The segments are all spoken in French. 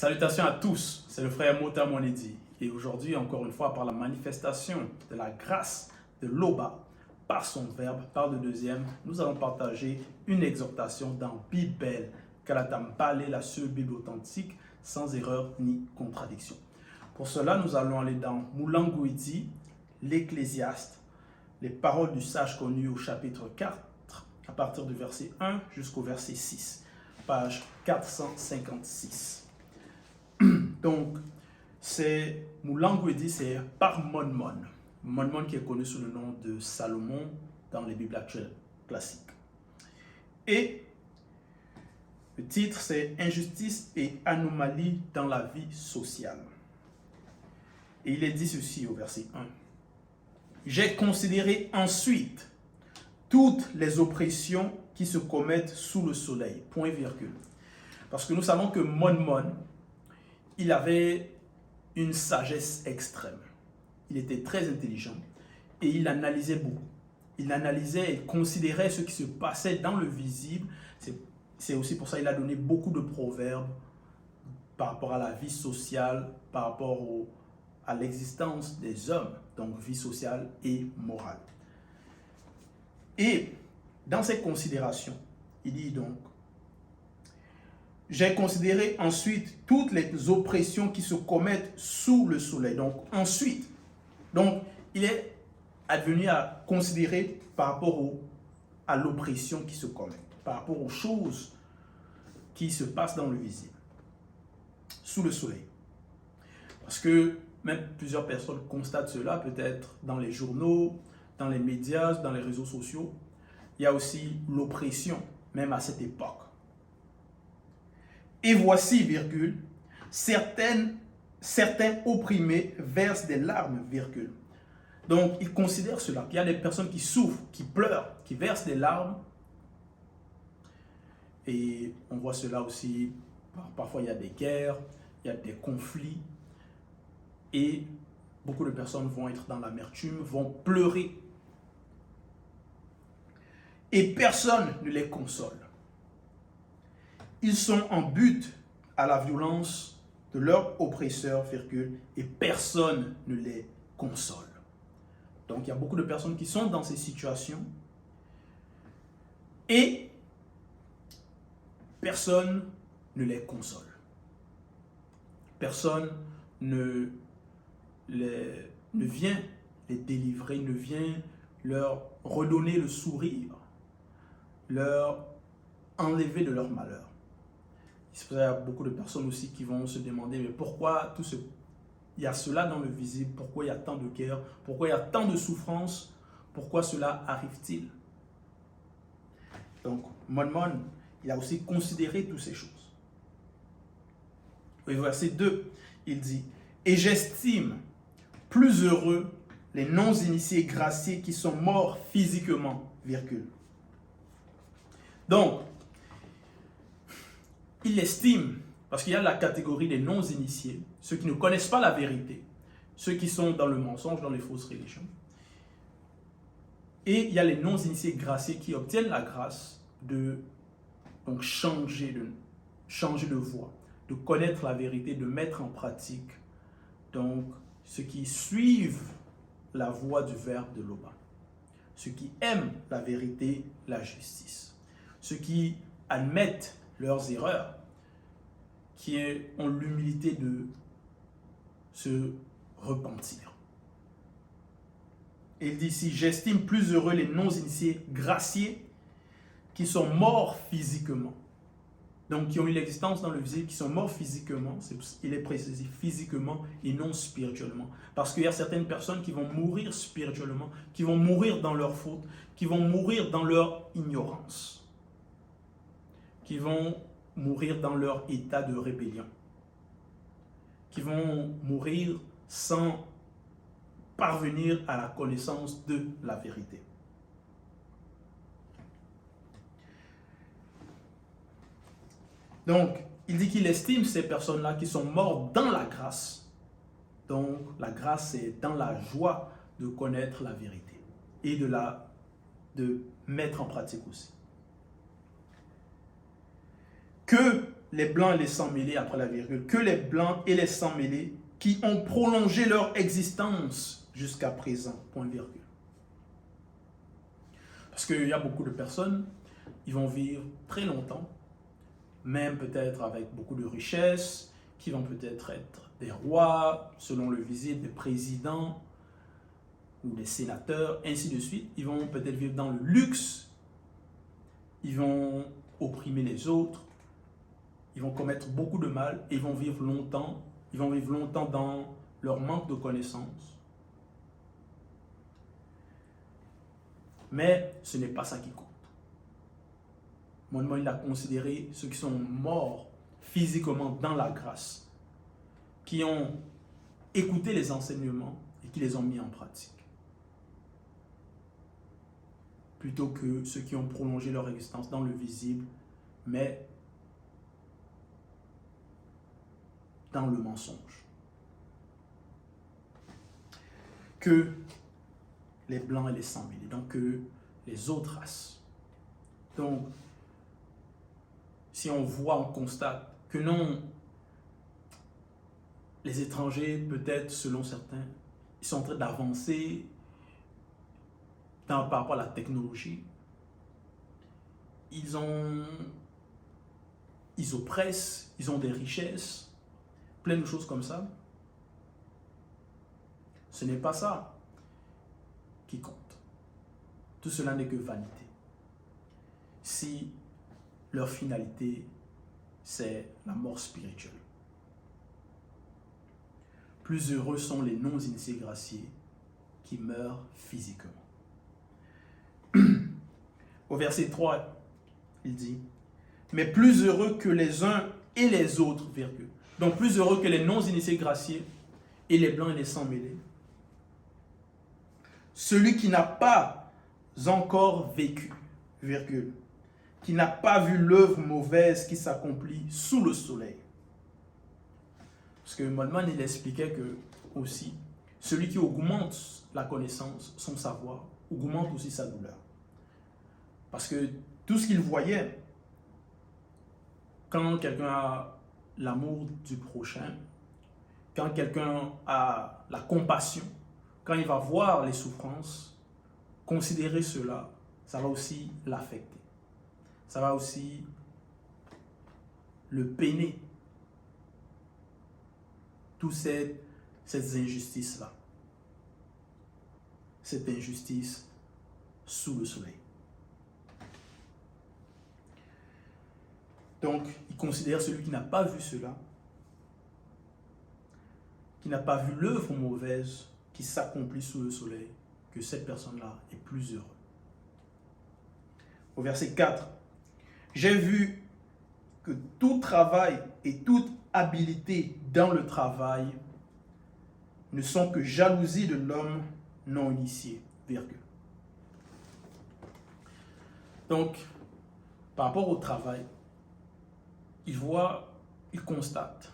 Salutations à tous, c'est le frère Mota Monedi. Et aujourd'hui, encore une fois, par la manifestation de la grâce de l'Oba, par son verbe, par le deuxième, nous allons partager une exhortation dans Bible, Kalatambale, la seule Bible authentique, sans erreur ni contradiction. Pour cela, nous allons aller dans Moulangouidi, l'Ecclésiaste, les paroles du sage connu au chapitre 4, à partir du verset 1 jusqu'au verset 6, page 456. Donc, c'est Moulangouidi, c'est par Monmon. Monmon qui est connu sous le nom de Salomon dans les Bibles actuelles classiques. Et le titre, c'est Injustice et anomalie dans la vie sociale. Et il est dit ceci au verset 1. J'ai considéré ensuite toutes les oppressions qui se commettent sous le soleil. Point virgule. Parce que nous savons que Monmon, il avait une sagesse extrême. Il était très intelligent et il analysait beaucoup. Il analysait et considérait ce qui se passait dans le visible. C'est aussi pour ça qu'il a donné beaucoup de proverbes par rapport à la vie sociale, par rapport à l'existence des hommes, donc vie sociale et morale. Et dans ces considérations, il dit donc, j'ai considéré ensuite toutes les oppressions qui se commettent sous le soleil. Donc ensuite, il est advenu à considérer par rapport à l'oppression qui se commet, par rapport aux choses qui se passent dans le visible, sous le soleil. Parce que même plusieurs personnes constatent cela, peut-être dans les journaux, dans les médias, dans les réseaux sociaux. Il y a aussi l'oppression, même à cette époque. Et voici, virgule, certains opprimés versent des larmes, virgule. Donc, il considère cela, qu'il y a des personnes qui souffrent, qui pleurent, qui versent des larmes. Et on voit cela aussi, parfois il y a des guerres, il y a des conflits. Et beaucoup de personnes vont être dans l'amertume, vont pleurer. Et personne ne les console. Ils sont en but à la violence de leur oppresseur, virgule, et personne ne les console. Donc il y a beaucoup de personnes qui sont dans ces situations et personne ne les console. Personne ne vient les délivrer, ne vient leur redonner le sourire, leur enlever de leur malheur. Il y a beaucoup de personnes aussi qui vont se demander mais pourquoi il y a cela dans le visible, pourquoi il y a tant de guerre, pourquoi il y a tant de souffrance, pourquoi cela arrive-t-il? Donc, Monmon, il a aussi considéré toutes ces choses. Au verset 2, il dit « Et j'estime plus heureux les non-initiés graciés qui sont morts physiquement, virgule. » Donc, il estime, parce qu'il y a la catégorie des non-initiés, ceux qui ne connaissent pas la vérité, ceux qui sont dans le mensonge, dans les fausses religions. Et il y a les non-initiés graciés qui obtiennent la grâce de changer de voie, de connaître la vérité, de mettre en pratique donc ceux qui suivent la voie du verbe de l'Oba, ceux qui aiment la vérité, la justice, ceux qui admettent leurs erreurs, qui ont l'humilité de se repentir. Et il dit ici, j'estime plus heureux les non-initiés graciés qui sont morts physiquement. Donc, qui ont eu l'existence dans le visible, qui sont morts physiquement, il est précisé physiquement et non spirituellement. Parce qu'il y a certaines personnes qui vont mourir spirituellement, qui vont mourir dans leur faute, qui vont mourir dans leur ignorance, qui vont mourir dans leur état de rébellion, qui vont mourir sans parvenir à la connaissance de la vérité. Donc, il dit qu'il estime ces personnes-là qui sont mortes dans la grâce. Donc, la grâce, c'est dans la joie de connaître la vérité et de mettre en pratique aussi. Que les blancs et les sans mêlés après la virgule, que les blancs et les sans mêlés qui ont prolongé leur existence jusqu'à présent, point virgule. Parce qu'il y a beaucoup de personnes, ils vont vivre très longtemps, même peut-être avec beaucoup de richesses, qui vont peut-être être des rois, selon le visible, des présidents ou des sénateurs, ainsi de suite. Ils vont peut-être vivre dans le luxe, ils vont opprimer les autres, ils vont commettre beaucoup de mal et ils vont vivre longtemps dans leur manque de connaissances. Mais ce n'est pas ça qui compte. Moinement, il a considéré ceux qui sont morts physiquement dans la grâce, qui ont écouté les enseignements et qui les ont mis en pratique, plutôt que ceux qui ont prolongé leur existence dans le visible, mais dans le mensonge. Que les blancs et les sans mêlés, donc que les autres races. Donc, si on voit, on constate que non, les étrangers, peut-être selon certains, ils sont en train d'avancer par rapport à la technologie. Ils oppressent, ils ont des richesses, plein de choses comme ça. Ce n'est pas ça qui compte. Tout cela n'est que vanité. Si leur finalité, c'est la mort spirituelle. Plus heureux sont les non-initiés graciés qui meurent physiquement. Au verset 3, il dit, mais plus heureux que les uns et les autres, virgule. Donc plus heureux que les non-initiés graciés et les blancs et les sans mêlés. Celui qui n'a pas encore vécu, virgule, qui n'a pas vu l'œuvre mauvaise qui s'accomplit sous le soleil. Parce que Moltmann, il expliquait que aussi, celui qui augmente la connaissance, son savoir, augmente aussi sa douleur. Parce que tout ce qu'il voyait, quand quelqu'un a l'amour du prochain, quand quelqu'un a la compassion, quand il va voir les souffrances, considérer cela, ça va aussi l'affecter. Ça va aussi le peiner. Toutes ces injustices-là. Cette injustice sous le soleil. Donc, il considère celui qui n'a pas vu cela, qui n'a pas vu l'œuvre mauvaise qui s'accomplit sous le soleil, que cette personne-là est plus heureuse. Au verset 4, j'ai vu que tout travail et toute habileté dans le travail ne sont que jalousie de l'homme non initié, virgule. Donc, par rapport au travail, il constate,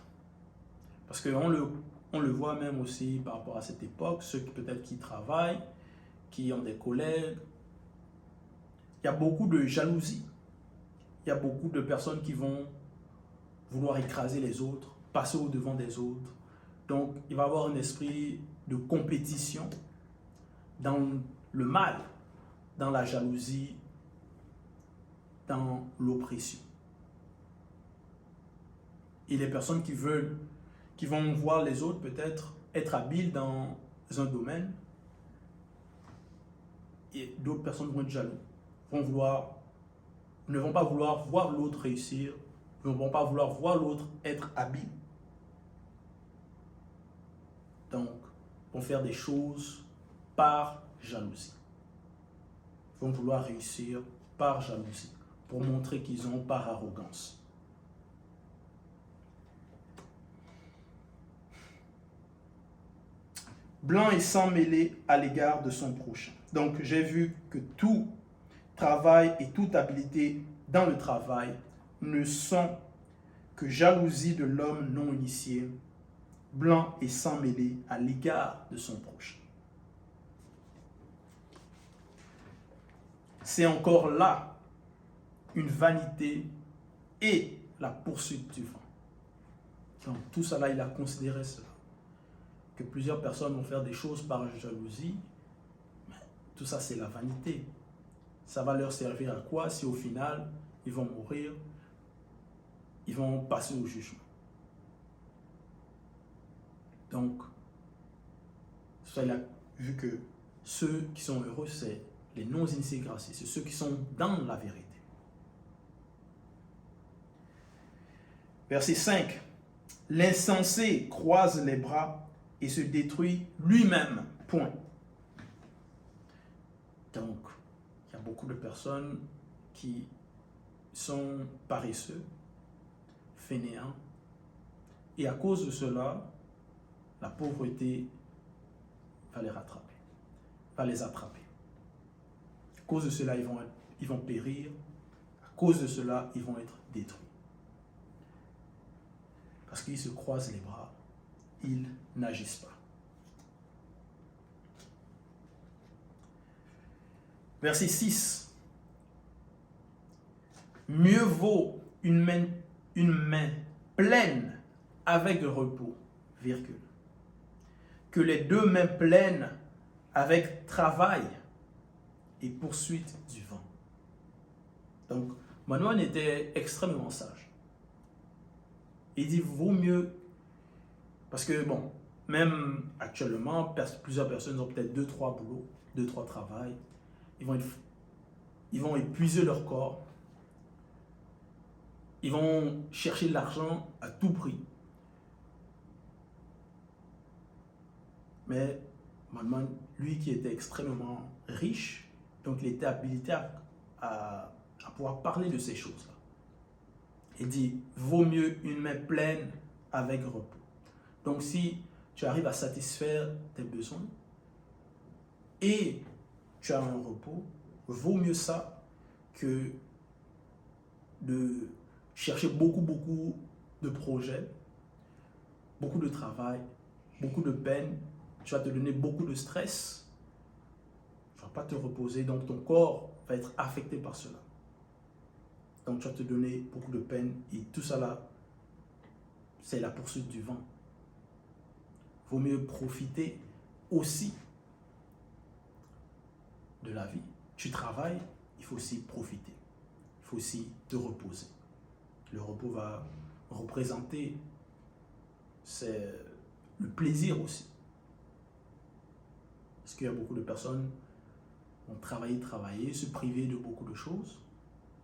parce qu'on le voit même aussi par rapport à cette époque, ceux qui peut-être qui travaillent, qui ont des collègues, il y a beaucoup de jalousie. Il y a beaucoup de personnes qui vont vouloir écraser les autres, passer au-devant des autres. Donc, il va y avoir un esprit de compétition dans le mal, dans la jalousie, dans l'oppression. Et les personnes qui vont voir les autres peut-être être habiles dans un domaine, et d'autres personnes vont être jaloux, ne vont pas vouloir voir l'autre réussir, ne vont pas vouloir voir l'autre être habile. Donc, vont faire des choses par jalousie. Ils vont vouloir réussir par jalousie, pour montrer qu'ils ont par arrogance. Blanc et sans mêlé à l'égard de son prochain. Donc, j'ai vu que tout travail et toute habileté dans le travail ne sont que jalousie de l'homme non initié, blanc et sans mêlé à l'égard de son prochain. C'est encore là une vanité et la poursuite du vent. Donc tout cela, il a considéré cela. Que plusieurs personnes vont faire des choses par jalousie, mais tout ça c'est la vanité. Ça va leur servir à quoi si au final, ils vont mourir, ils vont passer au jugement. Donc, ça, il a vu que ceux qui sont heureux, c'est les non-initiés graciés, c'est ceux qui sont dans la vérité. Verset 5. L'insensé croise les bras et se détruit lui-même. Point. Donc, il y a beaucoup de personnes qui sont paresseux, fainéants, et à cause de cela, la pauvreté va les rattraper, va les attraper. À cause de cela, ils vont périr. À cause de cela, ils vont être détruits. Parce qu'ils se croisent les bras, ils n'agissent pas. Verset 6. Mieux vaut une main pleine avec repos, virgule, que les deux mains pleines avec travail et poursuite du vent. Donc, Manuel était extrêmement sage. Il dit, vaut mieux, parce que bon, même actuellement, plusieurs personnes ont peut-être 2-3 boulots, 2-3 travails. Ils vont épuiser leur corps. Ils vont chercher de l'argent à tout prix. Mais Manuel, lui qui était extrêmement riche, donc il était habilité à pouvoir parler de ces choses-là. Il dit, vaut mieux une main pleine avec repos. Donc si tu arrives à satisfaire tes besoins et tu as un repos, vaut mieux ça que de chercher beaucoup de projets, beaucoup de travail, beaucoup de peine. Tu vas te donner beaucoup de stress. Tu ne vas pas te reposer, donc ton corps va être affecté par cela. Donc tu vas te donner beaucoup de peine et tout ça là, c'est la poursuite du vent. Il vaut mieux profiter aussi de la vie. Tu travailles, il faut aussi profiter. Il faut aussi te reposer. Le repos va représenter le plaisir aussi. Parce qu'il y a beaucoup de personnes qui ont travaillé, se priver de beaucoup de choses,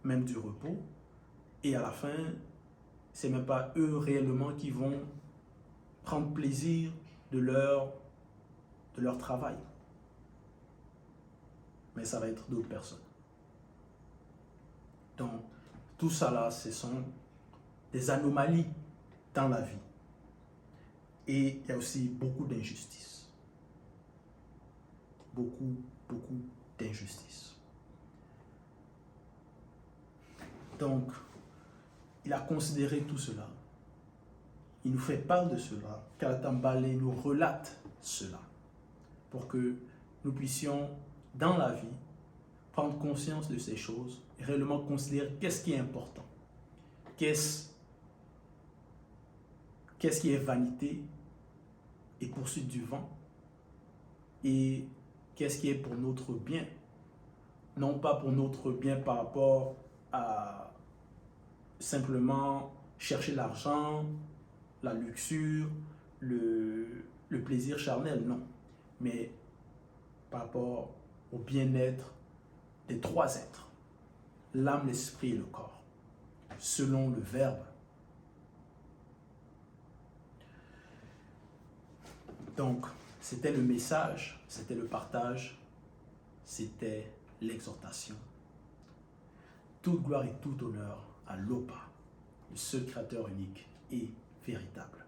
même du repos. Et à la fin, ce n'est même pas eux réellement qui vont prendre plaisir de leur travail. Mais ça va être d'autres personnes. Donc, tout ça là, ce sont des anomalies dans la vie. Et il y a aussi beaucoup d'injustices. Beaucoup d'injustices. Donc, il a considéré tout cela. Il nous fait part de cela. Kalatambale nous relate cela. Pour que nous puissions, dans la vie, prendre conscience de ces choses et réellement considérer qu'est-ce qui est important. Qu'est-ce qui est vanité et poursuite du vent. Et qu'est-ce qui est pour notre bien. Non pas pour notre bien par rapport à simplement chercher l'argent, la luxure, le plaisir charnel, non. Mais par rapport au bien-être des trois êtres, l'âme, l'esprit et le corps, selon le Verbe. Donc, c'était le message, c'était le partage, c'était l'exhortation. Toute gloire et tout honneur à l'Opa, le seul créateur unique et véritable.